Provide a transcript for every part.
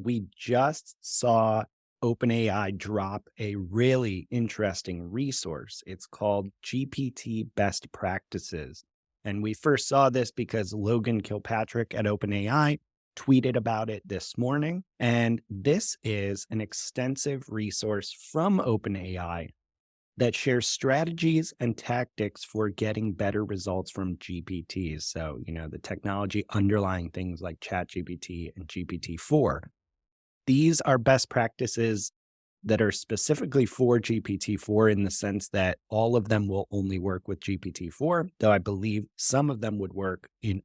We just saw OpenAI drop a really interesting resource. It's called GPT Best Practices. And we first saw this because Logan Kilpatrick at OpenAI tweeted about it this morning. And this is an extensive resource from OpenAI that shares strategies and tactics for getting better results from GPTs. So, the technology underlying things like ChatGPT and GPT-4. These are best practices that are specifically for GPT-4 in the sense that all of them will only work with GPT-4, though I believe some of them would work in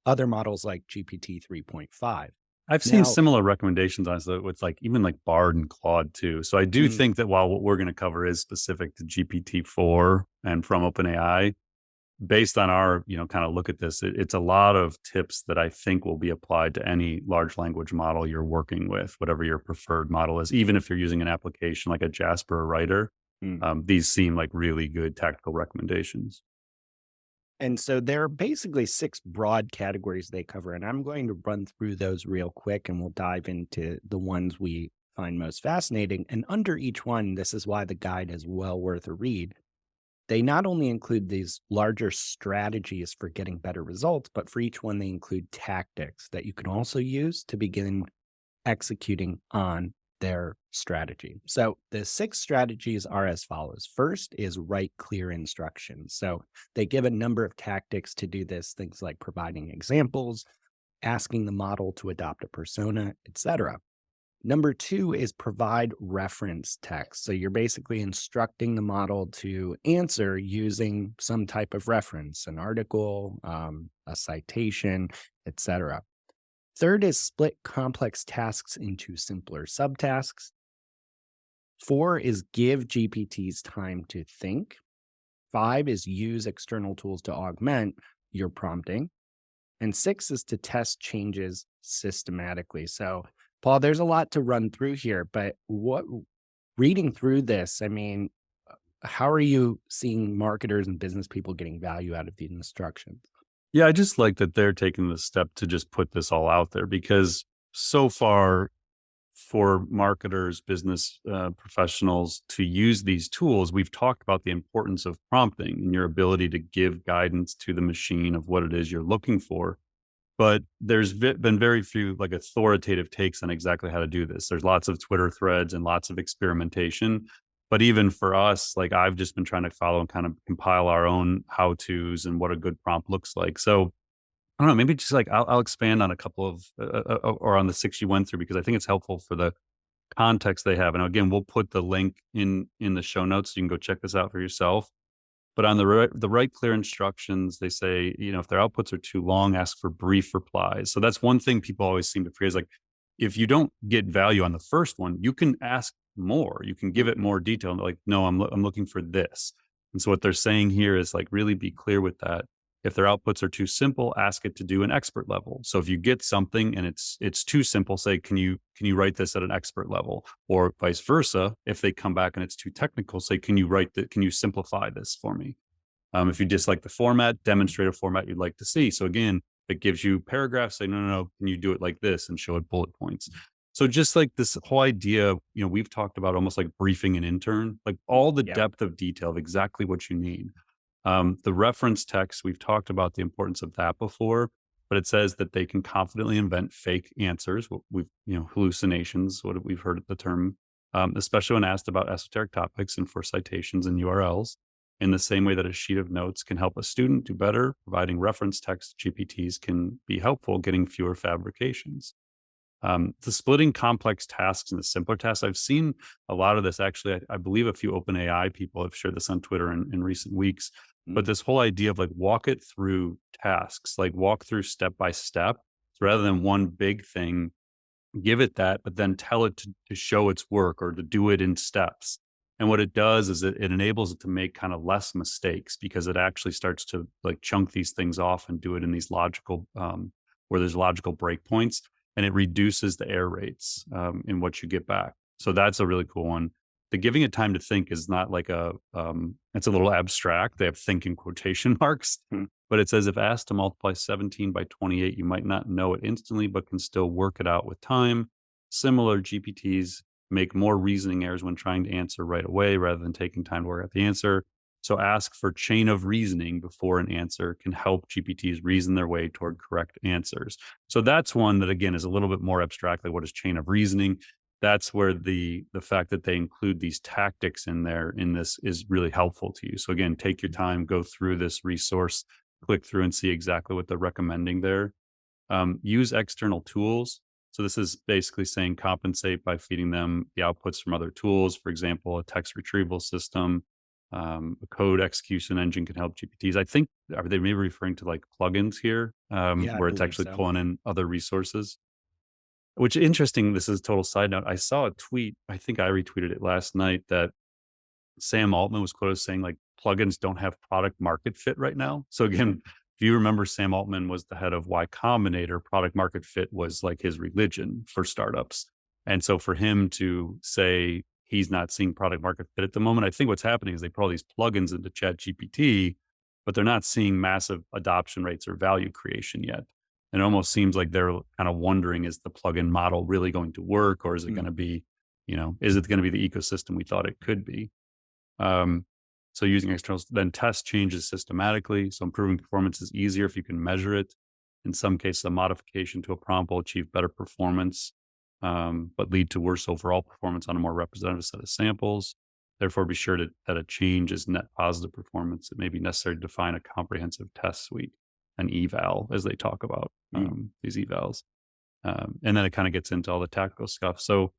other models like GPT 3.5. I've seen Now, similar recommendations on it with like even like Bard and Claude too. So I do mm, think that while what we're going to cover is specific to GPT-4 and from OpenAI, based on our, kind of look at this, it's a lot of tips that I think will be applied to any large language model you're working with, whatever your preferred model is, even if you're using an application like a Jasper or Writer. mm. These seem like really good tactical recommendations. And so there are basically six broad categories they cover, and I'm going to run through those real quick and we'll dive into the ones we find most fascinating. And under each one, this is why the guide is well worth a read. They not only include these larger strategies for getting better results, but for each one, they include tactics that you can also use to begin executing on their strategy. So the six strategies are as follows. First is write clear instructions. So they give a number of tactics to do this, things like providing examples, asking the model to adopt a persona, etc. Number two is provide reference text. So you're basically instructing the model to answer using some type of reference, an article, a citation, etc. Third is split complex tasks into simpler subtasks. Four is give GPTs time to think. Five is use external tools to augment your prompting. And six is to test changes systematically. So, Paul, there's a lot to run through here, but reading through this, I mean, how are you seeing marketers and business people getting value out of these instructions? Yeah, I just like that they're taking the step to just put this all out there because so far, for marketers, business professionals to use these tools, we've talked about the importance of prompting and your ability to give guidance to the machine of what it is you're looking for. But there's been very few like authoritative takes on exactly how to do this. There's lots of Twitter threads and lots of experimentation. But even for us, like I've just been trying to follow and kind of compile our own how to's and what a good prompt looks like. So I don't know, maybe just like I'll expand on a couple of or on the six you went through because I think it's helpful for the context they have. And again, we'll put the link in the show notes so you can go check this out for yourself. But on the right clear instructions, they say, if their outputs are too long, ask for brief replies. So that's one thing people always seem to forget is like, if you don't get value on the first one, you can ask more. You can give it more detail. And they're like, no, I'm looking for this. And so what they're saying here is like really be clear with that. If their outputs are too simple, ask it to do an expert level. So if you get something and it's too simple, say, can you write this at an expert level? Or vice versa, if they come back and it's too technical, say, can you simplify this for me? If you dislike the format, demonstrate a format you'd like to see. So again, it gives you paragraphs, say, no, can you do it like this and show it bullet points? So just like this whole idea, we've talked about almost like briefing an intern, like all the Yeah. depth of detail of exactly what you need. The reference text, we've talked about the importance of that before, but it says that they can confidently invent fake answers. Hallucinations, what we've heard the term, especially when asked about esoteric topics and for citations and URLs. In the same way that a sheet of notes can help a student do better, providing reference text GPTs can be helpful getting fewer fabrications. The splitting complex tasks into simpler tasks, I've seen a lot of this actually. I believe a few OpenAI people have shared this on Twitter in recent weeks. Mm. But this whole idea of like walk it through tasks, like walk through step by step, rather than one big thing, give it that, but then tell it to show its work or to do it in steps. And what it does is it enables it to make kind of less mistakes because it actually starts to like chunk these things off and do it in these logical, where there's logical breakpoints, and it reduces the error rates in what you get back. So that's a really cool one. The giving it time to think is not like it's a little abstract. They have think in quotation marks, Mm. but it says if asked to multiply 17 by 28, you might not know it instantly, but can still work it out with time. similar GPTs make more reasoning errors when trying to answer right away rather than taking time to work out the answer. So ask for chain of reasoning before an answer can help GPTs reason their way toward correct answers. So that's one that again is a little bit more abstract. Like what is chain of reasoning? That's where the fact that they include these tactics in there in this is really helpful to you. So again, take your time, go through this resource, click through and see exactly what they're recommending there. Use external tools. So this is basically saying compensate by feeding them the outputs from other tools. For example, a text retrieval system, a code execution engine can help GPTs. I think are they maybe referring to like plugins here, Yeah, I where it's believe actually so. pulling in other resources. Which interesting. This is a total side note. I saw a tweet. I think I retweeted it last night that Sam Altman was quoted as saying like plugins don't have product market fit right now. So again, if you remember, Sam Altman was the head of Y Combinator. Product market fit was like his religion for startups. And so for him to say he's not seeing product market fit at the moment, I think what's happening is they put all these plugins into Chat GPT, but they're not seeing massive adoption rates or value creation yet. And it almost seems like they're kind of wondering, is the plugin model really going to work? Or is it going Mm. to be, is it going to be the ecosystem we thought it could be? Um, so using externals, then test changes systematically. So improving performance is easier if you can measure it. In some cases, a modification to a prompt will achieve better performance, but lead to worse overall performance on a more representative set of samples. Therefore, be sure that a change is net positive performance. It may be necessary to define a comprehensive test suite, an eval, as they talk about Mm. these evals. And then it kind of gets into all the tactical stuff. So,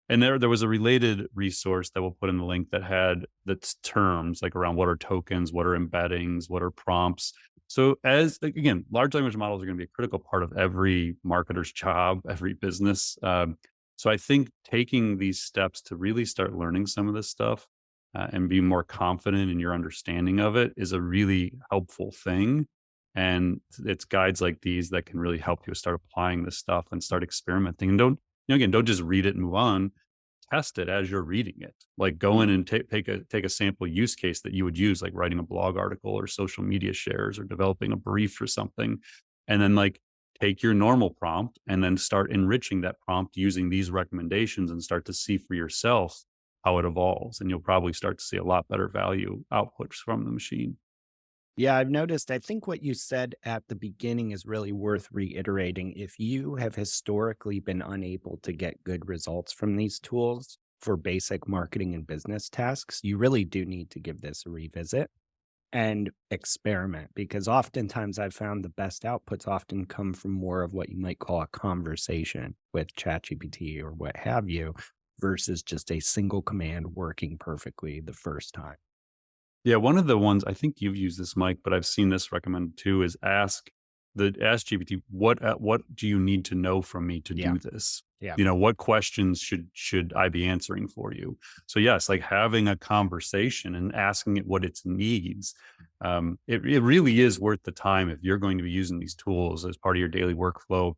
and there was a related resource that we'll put in the link that had that's terms like around what are tokens, what are embeddings, what are prompts. So as like, again, large language models are going to be a critical part of every marketer's job, every business. So I think taking these steps to really start learning some of this stuff and be more confident in your understanding of it is a really helpful thing. And it's guides like these that can really help you start applying this stuff and start experimenting. And don't, again, don't just read it and move on. Test it as you're reading it. Like go Mm. in and take a sample use case that you would use, like writing a blog article or social media shares or developing a brief or something. And then like take your normal prompt and then start enriching that prompt using these recommendations and start to see for yourself how it evolves. And you'll probably start to see a lot better value outputs from the machine. Yeah, I've noticed. I think what you said at the beginning is really worth reiterating. If you have historically been unable to get good results from these tools for basic marketing and business tasks, you really do need to give this a revisit and experiment because oftentimes I've found the best outputs often come from more of what you might call a conversation with ChatGPT or what have you versus just a single command working perfectly the first time. Yeah, one of the ones I think you've used this, Mike, but I've seen this recommended too is ask GPT, what do you need to know from me to Yeah. do this? Yeah. What questions should I be answering for you? So yes, like having a conversation and asking it what it needs. It really is worth the time if you're going to be using these tools as part of your daily workflow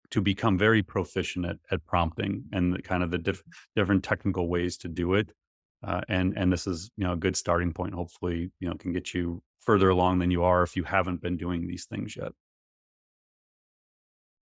to become very proficient at prompting and the kind of the different technical ways to do it. And this is a good starting point. Hopefully, can get you further along than you are if you haven't been doing these things yet.